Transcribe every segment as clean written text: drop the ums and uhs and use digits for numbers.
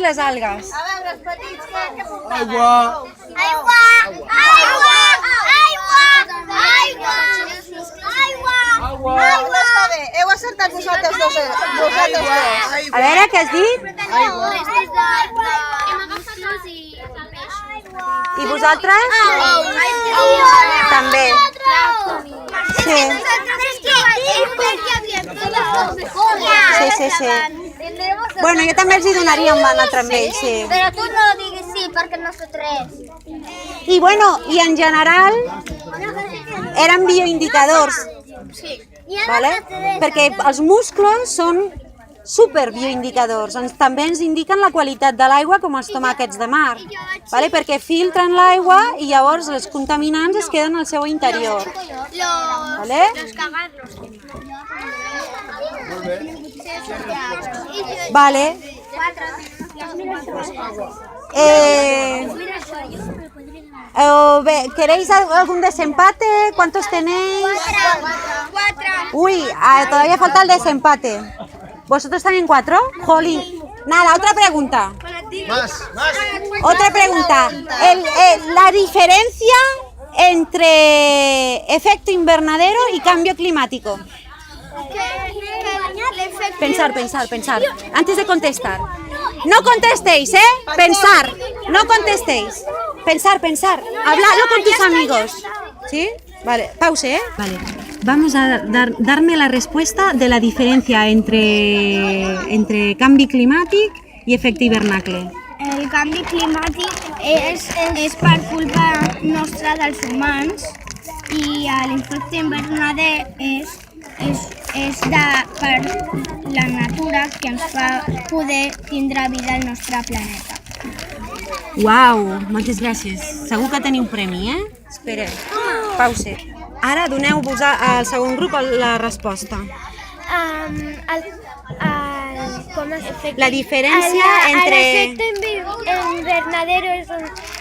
les algues? A veure, els petits, què portaven? Aigua. Aigua! Aigua! Aigua! Aigua! Aigua. Aigua! Està bé, heu acertat vosaltres dos. A veure, què has dit? I vosaltres? També. Sí. Sí. Bueno, jo també els hi donaria un altre amb ells, sí. Però tu no diguis sí, perquè nosaltres. I bueno, i en general eren bioindicadors, ¿vale? Perquè els musclos són super bioindicadors, també ens indiquen la qualitat de l'aigua com els tomàquets de mar, ¿vale? Perquè filtren l'aigua i llavors els contaminants es queden al seu interior. ¿Vale? Vale. ¿Queréis algún desempate? ¿Cuántos tenéis? 4. Uy, todavía falta el desempate. ¿Vosotros también 4? Jolín. Nada, otra pregunta. Más. Otra pregunta. La diferencia entre efecto invernadero y cambio climático. Pensar. Antes de contestar. No contestéis, ¿eh? Pensar. No contestéis. Pensar. Habladlo con tus amigos. ¿Sí? Vale, pause, ¿eh? Vale. Vamos a darme la respuesta de la diferencia entre canvi climàtic i efecte hivernacle. El canvi climàtic és per culpa nostra dels humans i l'efecte invernader és per la natura que ens fa poder tindre vida al nostre planeta. Uau, moltes gràcies. Segur que teniu premi, eh? Espera, pause. Ara doneu-vos al segon grup la resposta. La diferència entre... L'efecte invernadero és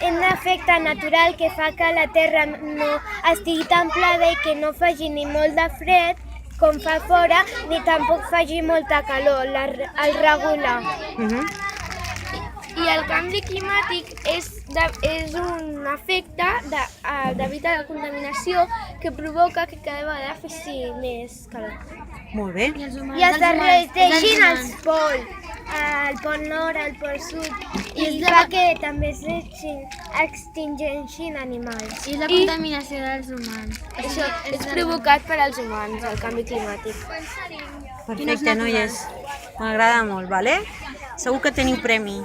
un efecte natural que fa que la Terra no estigui tan plana i que no faci ni molt de fred com fa fora, ni tampoc faci molta calor, el regula. I el canvi climàtic és un efecte degut a la contaminació que provoca que cada vegada faci més calor. Molt bé. I es derreteixin els pols, el pol nord, el pol sud, i fa que també s'extingeixin animals. I és la contaminació dels humans. Això és provocat per als humans, el canvi climàtic. Perfecte, noies. M'agrada molt, vale? Segur que teniu premi.